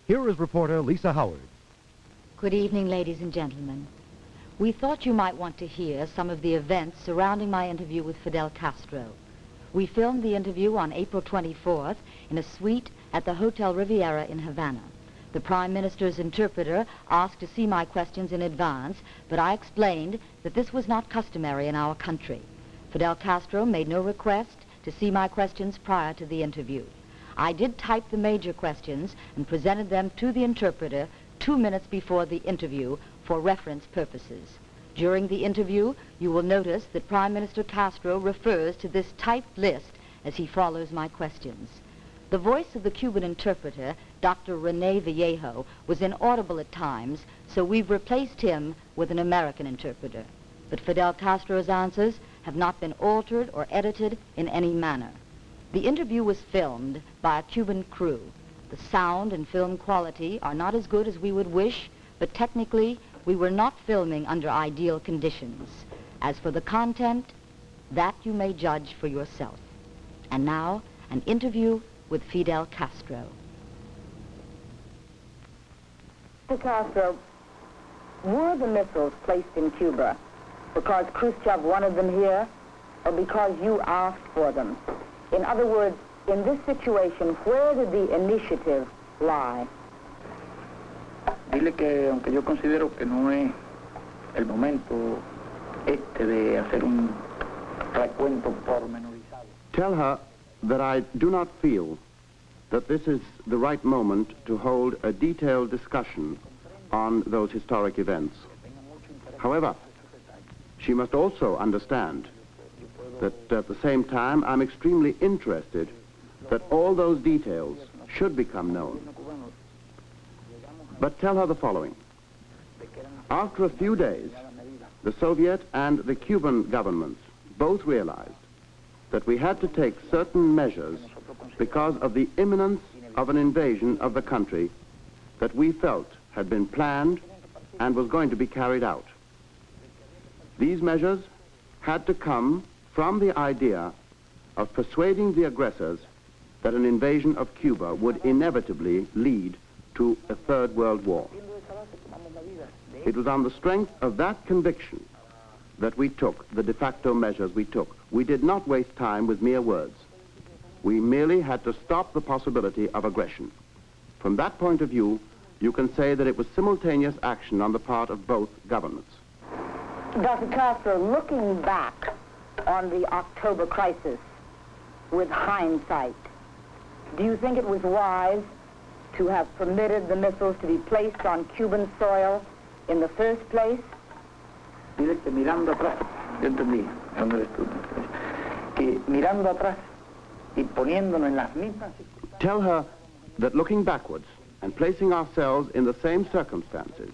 Here is reporter Lisa Howard. Good evening, ladies and gentlemen. We thought you might want to hear some of the events surrounding my interview with Fidel Castro. We filmed the interview on April 24th in a suite at the Hotel Riviera in Havana. The Prime Minister's interpreter asked to see my questions in advance, but I explained that this was not customary in our country. Fidel Castro made no request to see my questions prior to the interview. I did type the major questions and presented them to the interpreter 2 minutes before the interview for reference purposes. During the interview, you will notice that Prime Minister Castro refers to this typed list as he follows my questions. The voice of the Cuban interpreter, Dr. Rene Vallejo, was inaudible at times, so we've replaced him with an American interpreter. But Fidel Castro's answers have not been altered or edited in any manner. The interview was filmed by a Cuban crew. The sound and film quality are not as good as we would wish, but technically, we were not filming under ideal conditions. As for the content, that you may judge for yourself. And now, an interview with Fidel Castro. Mr. Castro, were the missiles placed in Cuba because Khrushchev wanted them here, or because you asked for them? In other words, in this situation, where did the initiative lie? Dile que, aunque yo considero que no es el momento de hacer un recuento pormenorizado. Tell her that I do not feel that this is the right moment to hold a detailed discussion on those historic events. However, she must also understand that at the same time I'm extremely interested that all those details should become known. But tell her the following. After a few days, the Soviet and the Cuban governments both realized that we had to take certain measures because of the imminence of an invasion of the country that we felt had been planned and was going to be carried out. These measures had to come from the idea of persuading the aggressors that an invasion of Cuba would inevitably lead to a Third World War. It was on the strength of that conviction that we took the de facto measures we took. We did not waste time with mere words. We merely had to stop the possibility of aggression. From that point of view, you can say that it was simultaneous action on the part of both governments. Dr. Castro, looking back on the October crisis with hindsight, do you think it was wise to have permitted the missiles to be placed on Cuban soil in the first place? Dile que mirando atrás, yo entendí, ¿dónde eres tú? Que mirando atrás y poniéndonos en las mismas. Tell her that looking backwards and placing ourselves in the same circumstances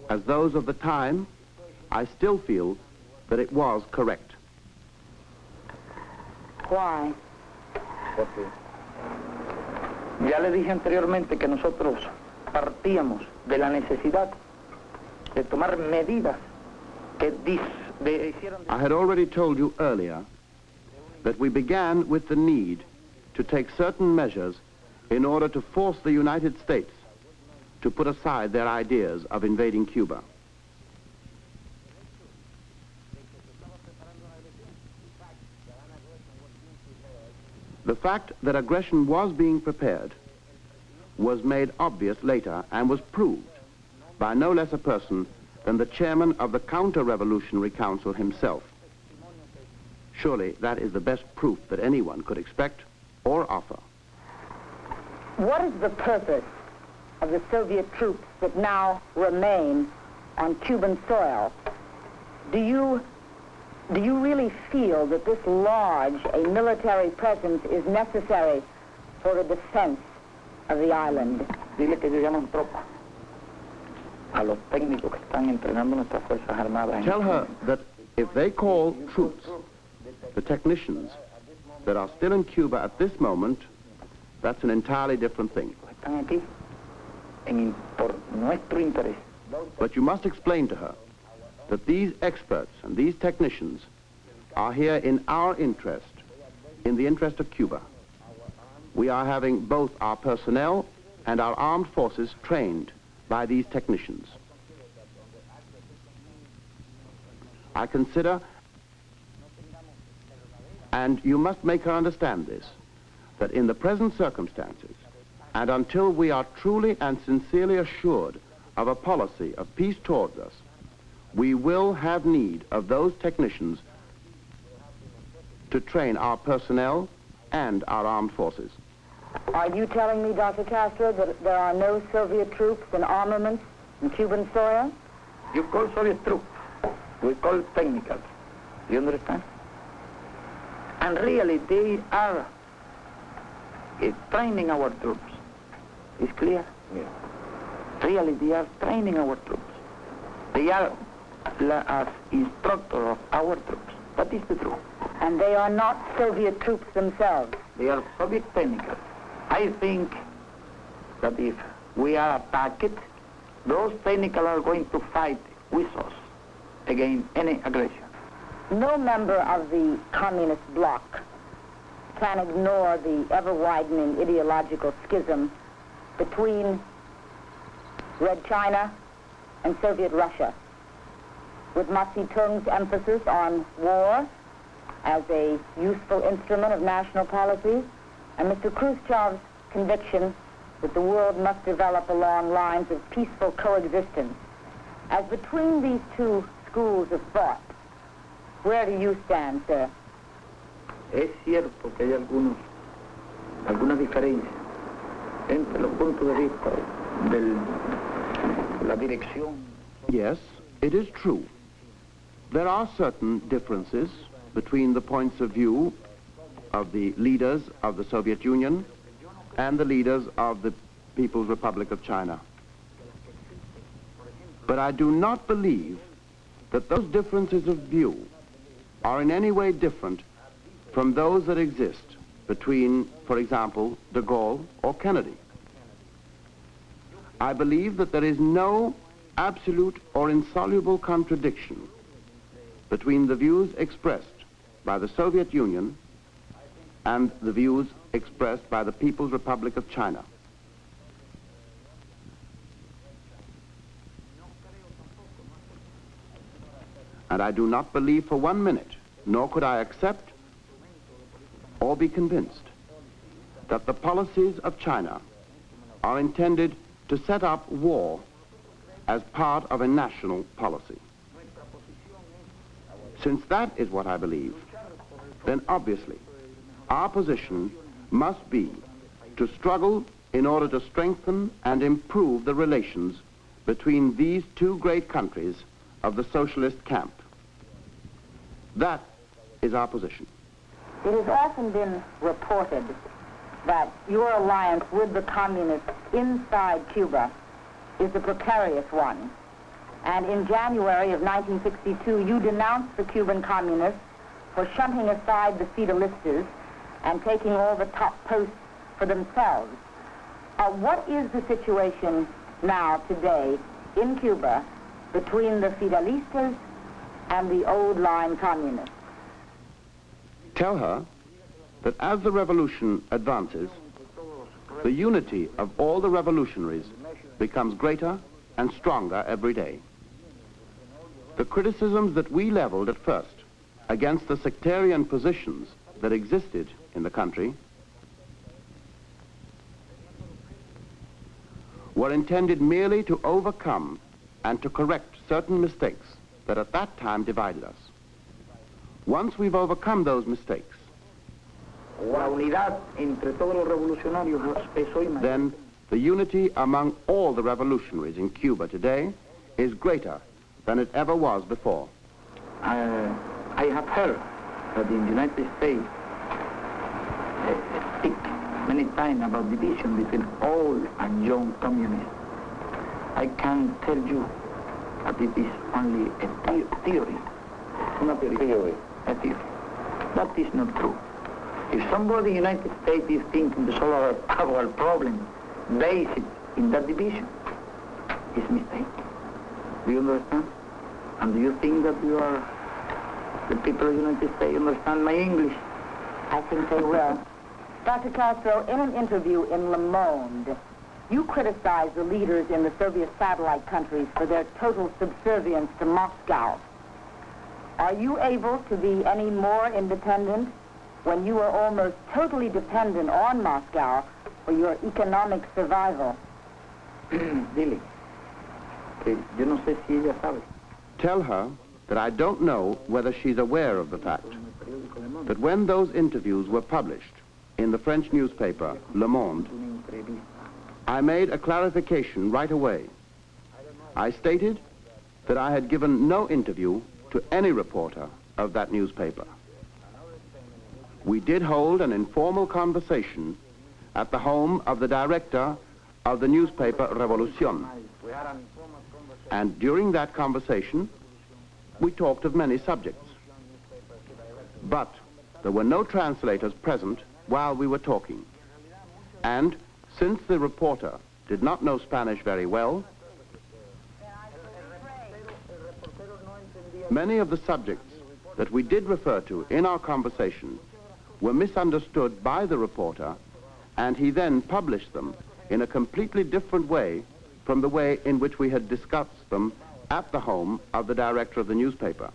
as those of the time, I still feel that it was correct. Why? Porque ya le dije anteriormente que nosotros partíamos de la necesidad de tomar medidas que hicieron. I had already told you earlier that we began with the need to take certain measures in order to force the United States to put aside their ideas of invading Cuba. The fact that aggression was being prepared was made obvious later and was proved by no less a person than the chairman of the Counter-Revolutionary Council himself. Surely that is the best proof that anyone could expect or offer. What is the purpose of the Soviet troops that now remain on Cuban soil? Do you really feel that this large a military presence is necessary for the defense of the island? Dile que ellos llaman tropa a los técnicos que están entrenando nuestras fuerzas armadas. Tell her that if they call troops the technicians that are still in Cuba at this moment, that's an entirely different thing. Están aquí por nuestro interés. But you must explain to her that these experts and these technicians are here in our interest, in the interest of Cuba. We are having both our personnel and our armed forces trained by these technicians. I consider, and you must make her understand this, that in the present circumstances, and until we are truly and sincerely assured of a policy of peace towards us, we will have need of those technicians to train our personnel and our armed forces. Are you telling me, Dr. Castro, that there are no Soviet troops and armaments in Cuban soil? You call Soviet troops. We call technicals. You understand? And really, they are training our troops. It's clear? Yeah. Really, they are training our troops. They are as instructor of our troops. That is the truth. And they are not Soviet troops themselves? They are Soviet technicals. I think that if we are attacked, those technicals are going to fight with us against any aggression. No member of the communist bloc can ignore the ever-widening ideological schism between Red China and Soviet Russia, with Mao Zedong's emphasis on war as a useful instrument of national policy, and Mr. Khrushchev's conviction that the world must develop along lines of peaceful coexistence. As between these two schools of thought, where do you stand, sir? Es cierto que hay algunas diferencias entre los puntos de vista de la dirección. Yes, it is true. There are certain differences between the points of view of the leaders of the Soviet Union and the leaders of the People's Republic of China. But I do not believe that those differences of view are in any way different from those that exist between, for example, de Gaulle or Kennedy. I believe that there is no absolute or insoluble contradiction between the views expressed by the Soviet Union and the views expressed by the People's Republic of China. And I do not believe for 1 minute, nor could I accept or be convinced that the policies of China are intended to set up war as part of a national policy. Since that is what I believe, then obviously our position must be to struggle in order to strengthen and improve the relations between these two great countries of the socialist camp. That is our position. It has often been reported that your alliance with the communists inside Cuba is a precarious one. And in January of 1962, you denounced the Cuban communists for shunting aside the Fidelistas and taking all the top posts for themselves. What is the situation now, today, in Cuba, between the Fidelistas and the old-line communists? Tell her that as the revolution advances, the unity of all the revolutionaries becomes greater and stronger every day. The criticisms that we leveled at first against the sectarian positions that existed in the country were intended merely to overcome and to correct certain mistakes that at that time divided us. Once we've overcome those mistakes, La unidad entre todos los revolucionarios es hoy mayor. then the unity among all the revolutionaries in Cuba today is greater than it ever was before. I have heard that in the United States speak many times about division between old and young communists. I can tell you that it is only a theory. Not a theory. A theory. That is not true. If somebody in the United States is thinking the solar power problem based in that division, it's a mistake. Do you understand? And do you think that the people of the United States understand my English? I think they will. Dr. Castro, in an interview in Le Monde, You criticize the leaders in the Soviet satellite countries for their total subservience to Moscow. Are you able to be any more independent when you are almost totally dependent on Moscow for your economic survival? Dile que yo no sé si ella sabe. Tell her that I don't know whether she's aware of the fact that when those interviews were published in the French newspaper Le Monde, I made a clarification right away. I stated that I had given no interview to any reporter of that newspaper. We did hold an informal conversation at the home of the director of the newspaper Revolution. And during that conversation, we talked of many subjects. But there were no translators present while we were talking. And since the reporter did not know Spanish very well, many of the subjects that we did refer to in our conversation were misunderstood by the reporter, and he then published them in a completely different way from the way in which we had discussed them at the home of the director of the newspaper.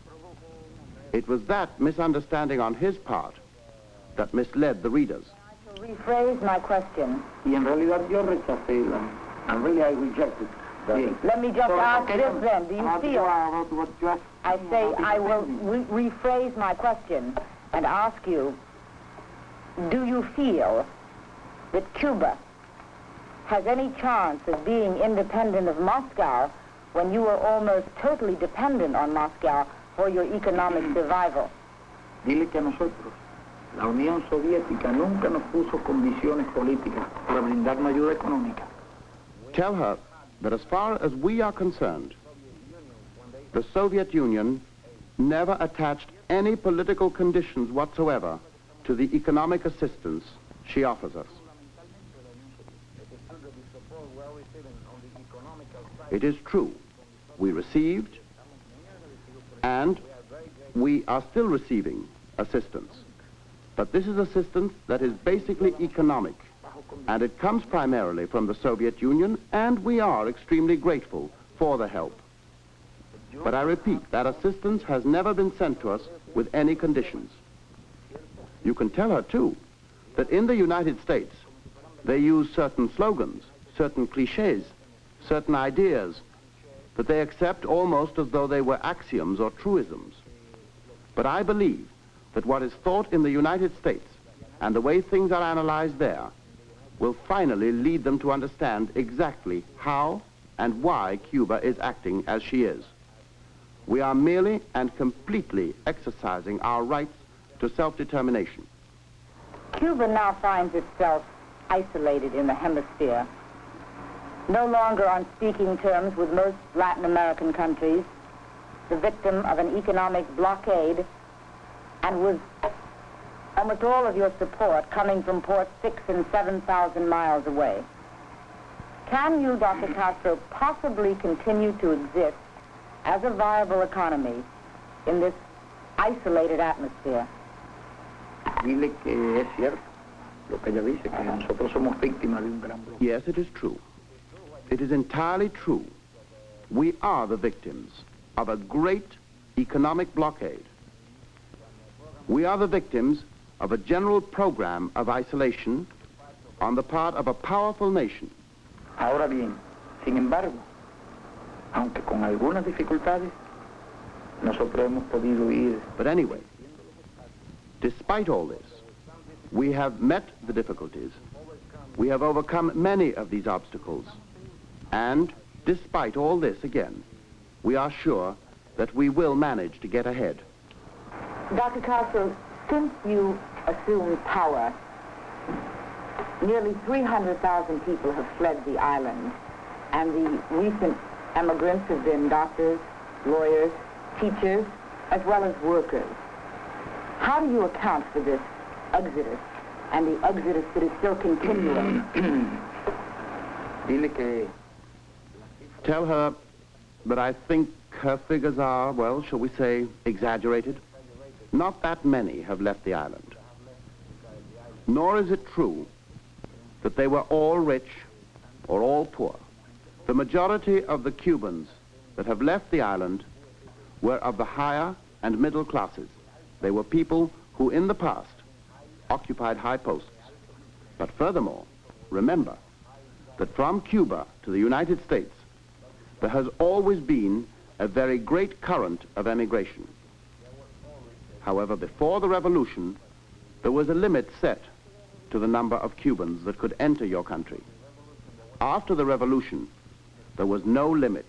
It was that misunderstanding on his part that misled the readers. To rephrase my question. Y en realidad yo rechacé la... And really I rejected that. Bien. Let me just ask this then. Do you feel... What you asked? I say I will rephrase my question and ask you, do you feel that Cuba has any chance of being independent of Moscow when you are almost totally dependent on Moscow for your economic survival? Dile que a nosotros, la Unión Soviética nunca nos puso condiciones políticas para brindarnos ayuda económica. Tell her that as far as we are concerned, the Soviet Union never attached any political conditions whatsoever to the economic assistance she offers us. It is true, we received and we are still receiving assistance. But this is assistance that is basically economic, and it comes primarily from the Soviet Union, and we are extremely grateful for the help. But I repeat, that assistance has never been sent to us with any conditions. You can tell her, too, that in the United States, they use certain slogans, certain cliches, certain ideas that they accept almost as though they were axioms or truisms. But I believe that what is thought in the United States and the way things are analyzed there will finally lead them to understand exactly how and why Cuba is acting as she is. We are merely and completely exercising our rights to self-determination. Cuba now finds itself isolated in the hemisphere, no longer on speaking terms with most Latin American countries, the victim of an economic blockade, and with almost all of your support coming from ports 6,000 and 7,000 miles away. Can you, Dr. Castro, possibly continue to exist as a viable economy in this isolated atmosphere? Dile que es cierto lo que ella dice, que nosotros somos víctimas de un gran bloqueo. Yes, it is true. It is entirely true. We are the victims of a great economic blockade. We are the victims of a general program of isolation on the part of a powerful nation. Ahora bien, sin embargo, aunque con algunas dificultades, nosotros hemos podido ir. But anyway, despite all this, we have met the difficulties. We have overcome many of these obstacles. And despite all this, again, we are sure that we will manage to get ahead. Dr. Castro, since you assumed power, nearly 300,000 people have fled the island, and the recent emigrants have been doctors, lawyers, teachers, as well as workers. How do you account for this exodus, and the exodus that is still continuing? Dile que... Tell her that I think her figures are, well, shall we say, exaggerated. Not that many have left the island. Nor is it true that they were all rich or all poor. The majority of the Cubans that have left the island were of the higher and middle classes. They were people who in the past occupied high posts. But furthermore, remember that from Cuba to the United States, there has always been a very great current of emigration. However, before the revolution, there was a limit set to the number of Cubans that could enter your country. After the revolution, there was no limit.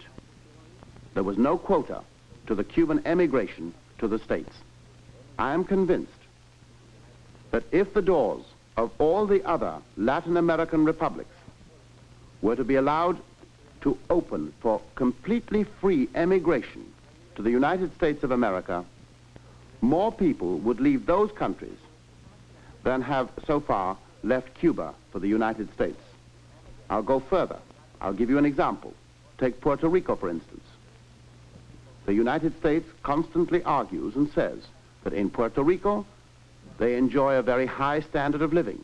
There was no quota to the Cuban emigration to the States. I am convinced that if the doors of all the other Latin American republics were to be allowed to open for completely free emigration to the United States of America, more people would leave those countries than have so far left Cuba for the United States. I'll go further. I'll give you an example. Take Puerto Rico, for instance. The United States constantly argues and says that in Puerto Rico, they enjoy a very high standard of living,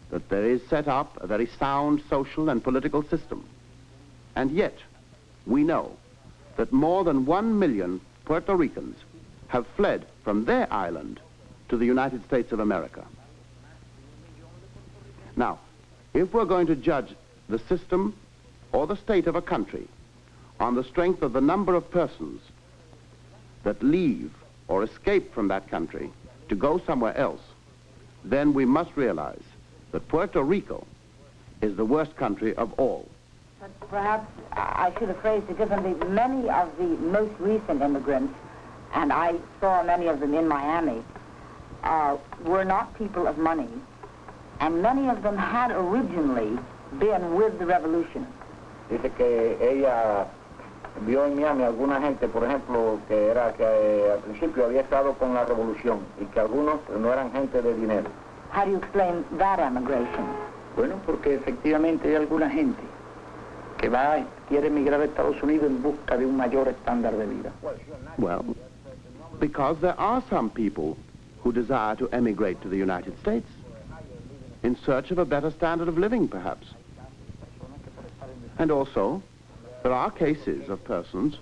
that there is set up a very sound social and political system. And yet, we know that more than 1 million Puerto Ricans have fled from their island to the United States of America. Now, if we're going to judge the system or the state of a country on the strength of the number of persons that leave or escape from that country to go somewhere else, then we must realize that Puerto Rico is the worst country of all. But perhaps I should have phrased it differently. Many of the most recent immigrants, and I saw many of them in Miami, were not people of money, and many of them had originally been with the revolution. Dice que ella vio en Miami alguna gente, por ejemplo, que al principio había estado con la revolución y que algunos no eran gente de dinero. How do you explain that emigration? Bueno, porque efectivamente hay alguna gente que quiere emigrar a Estados Unidos en busca de un mayor estándar de vida. Well, because there are some people who desire to emigrate to the United States in search of a better standard of living, perhaps. And also, there are cases of persons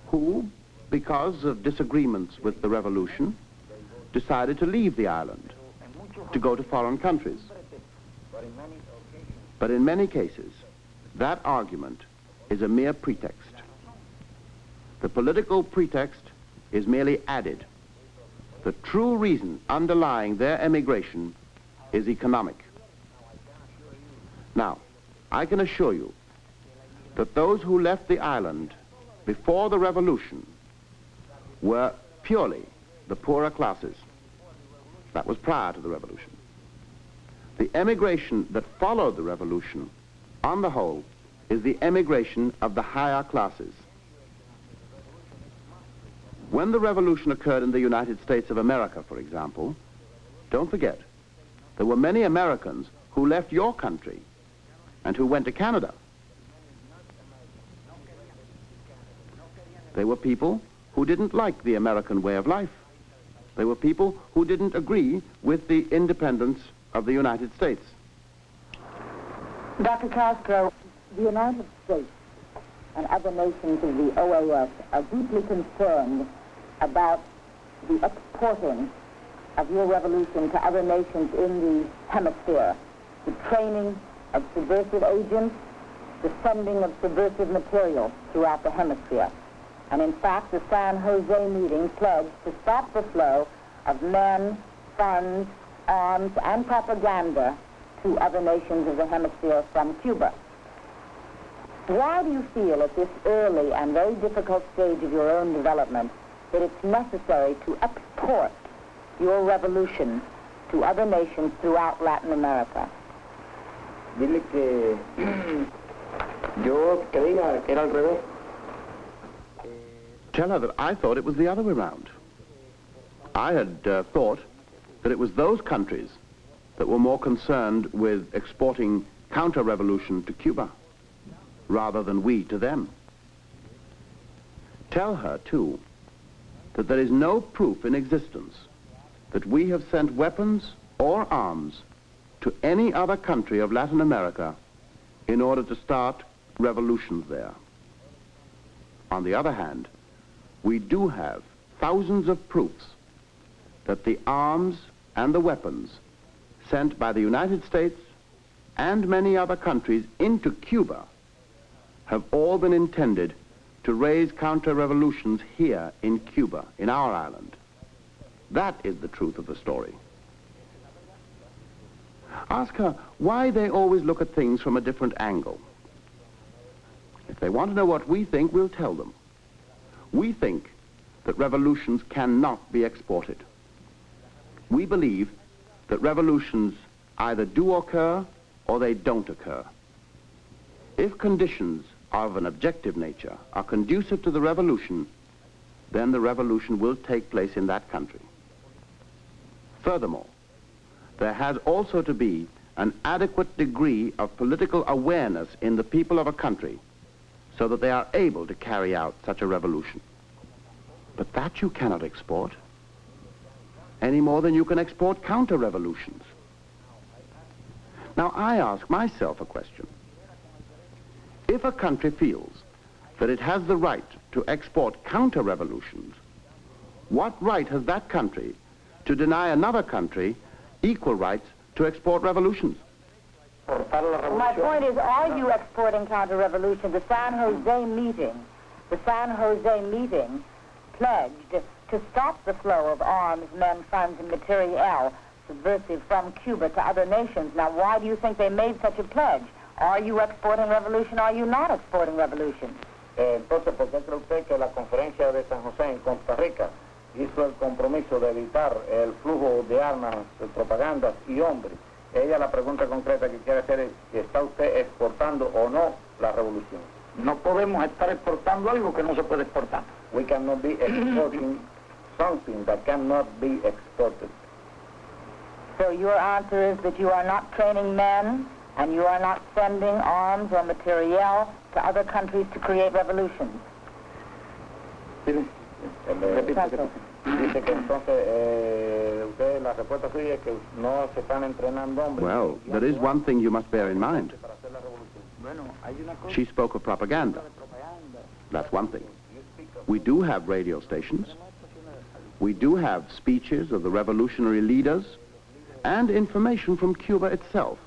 who, because of disagreements with the revolution, decided to leave the island, to go to foreign countries. But in many cases, that argument is a mere pretext. The political pretext is merely added. The true reason underlying their emigration is economic. Now, I can assure you that those who left the island before the revolution were purely the poorer classes. That was prior to the revolution. The emigration that followed the revolution, on the whole, is the emigration of the higher classes. When the revolution occurred in the United States of America, for example, don't forget, there were many Americans who left your country and who went to Canada. They were people who didn't like the American way of life. They were people who didn't agree with the independence of the United States. Dr. Castro, the United States and other nations of the OAS are deeply concerned about the exporting of your revolution to other nations in the hemisphere, the training of subversive agents, the sending of subversive material throughout the hemisphere. And in fact, the San Jose meeting pledged to stop the flow of men, funds, arms, and propaganda to other nations of the hemisphere from Cuba. Why do you feel at this early and very difficult stage of your own development that it's necessary to export your revolution to other nations throughout Latin America? Dile que yo creía que era al revés. Tell her that I thought it was the other way around. I had thought that it was those countries that were more concerned with exporting counter-revolution to Cuba rather than we to them. Tell her, too, that there is no proof in existence that we have sent weapons or arms to any other country of Latin America in order to start revolutions there. On the other hand, we do have thousands of proofs that the arms and the weapons sent by the United States and many other countries into Cuba have all been intended to raise counter-revolutions here in Cuba, in our island. That is the truth of the story. Ask her why they always look at things from a different angle. If they want to know what we think, we'll tell them. We think that revolutions cannot be exported. We believe that revolutions either do occur or they don't occur. If conditions of an objective nature are conducive to the revolution, then the revolution will take place in that country. Furthermore, there has also to be an adequate degree of political awareness in the people of a country so that they are able to carry out such a revolution. But that you cannot export, any more than you can export counter-revolutions. Now, I ask myself a question. If a country feels that it has the right to export counter-revolutions, what right has that country to deny another country equal rights to export revolutions? My point is, are you exporting counter-revolution? The San Jose meeting pledged to stop the flow of arms, men, funds, and materiel subversive from Cuba to other nations. Now, why do you think they made such a pledge? Are you exporting revolution? Are you not exporting revolution? Entonces, ¿por qué cree usted que la conferencia de San José en Costa Rica hizo el compromiso de evitar el flujo de armas, de propagandas y hombres? Ella, la pregunta concreta que quiere hacer es si está usted exportando o no la revolución. No podemos estar exportando algo que no se puede exportar. We cannot be exporting something that cannot be exported. So your answer is that you are not training men and you are not sending arms or materiel to other countries to create revolutions. Dice que entonces usted, la respuesta suya es que no se están entrenando hombres. Well, there is one thing you must bear in mind. She spoke of propaganda. That's one thing. We do have radio stations. We do have speeches of the revolutionary leaders and information from Cuba itself.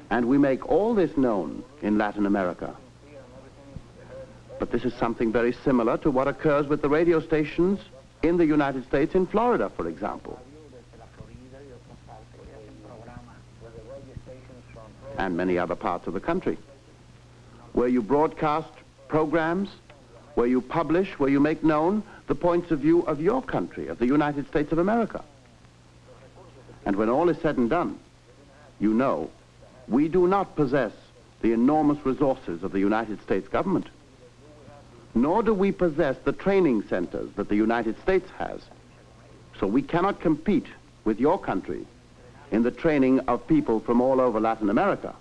And we make all this known in Latin America. But this is something very similar to what occurs with the radio stations in the United States, in Florida, for example. And many other parts of the country, where you broadcast programs, where you publish, where you make known the points of view of your country, of the United States of America. And when all is said and done, you know, we do not possess the enormous resources of the United States government, nor do we possess the training centers that the United States has. So we cannot compete with your country in the training of people from all over Latin America.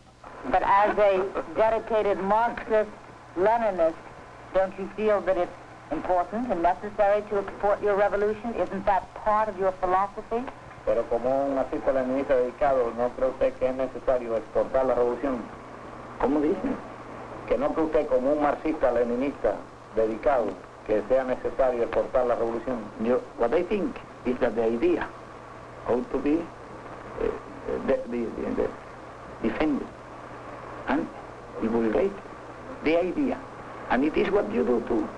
But as a dedicated Marxist, Leninist, don't you feel that it's important and necessary to export your revolution? Isn't that part of your philosophy? Pero como un marxista leninista dedicado, ¿no cree usted que es necesario exportar la revolución? ¿Cómo dice? Que no cree usted como un marxista leninista dedicado que sea necesario exportar la revolución. What I think is that the idea ought to be defended and divulgated. The idea. And it is what you do too.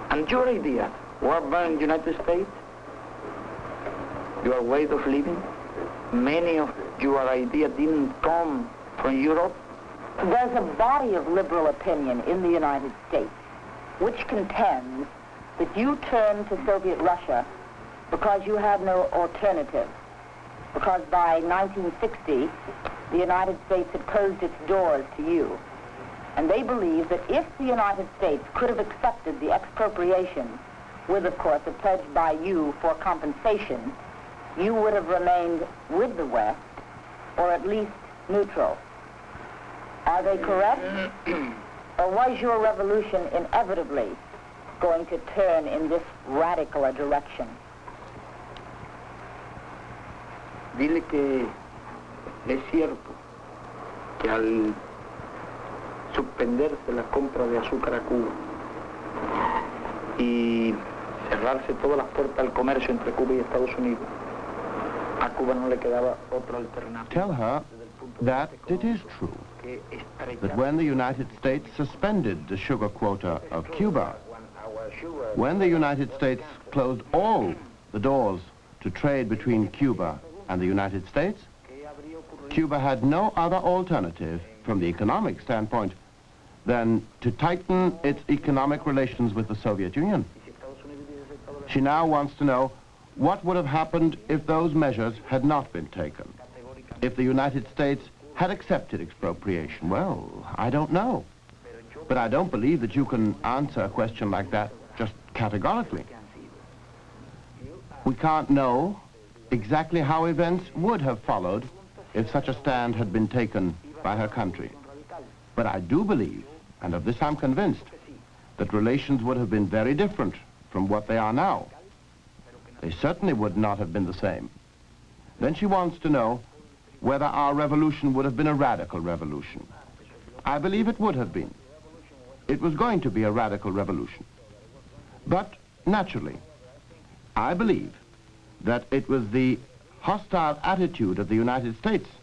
And your idea, what about in the United States? Your way of living, many of your ideas didn't come from Europe. There's a body of liberal opinion in the United States which contends that you turned to Soviet Russia because you had no alternative. Because by 1960, the United States had closed its doors to you. And they believe that if the United States could have accepted the expropriation, with, of course, a pledge by you for compensation, you would have remained with the West, or at least neutral. Are they correct? Or was your revolution inevitably going to turn in this radical a direction? Dile que es cierto que al suspenderse la compra de azúcar a Cuba y cerrarse todas las puertas al comercio entre Cuba y Estados Unidos, a Cuba no le quedaba otra alternativa. Tell her that it is true that when the United States suspended the sugar quota of Cuba, when the United States closed all the doors to trade between Cuba and the United States, Cuba had no other alternative from the economic standpoint than to tighten its economic relations with the Soviet Union. She now wants to know what would have happened if those measures had not been taken, if the United States had accepted expropriation. Well, I don't know. But I don't believe that you can answer a question like that just categorically. We can't know exactly how events would have followed if such a stand had been taken by her country. But I do believe, and of this I'm convinced, that relations would have been very different from what they are now. They certainly would not have been the same. Then she wants to know whether our revolution would have been a radical revolution. I believe it would have been. It was going to be a radical revolution. But, naturally, I believe that it was the hostile attitude of the United States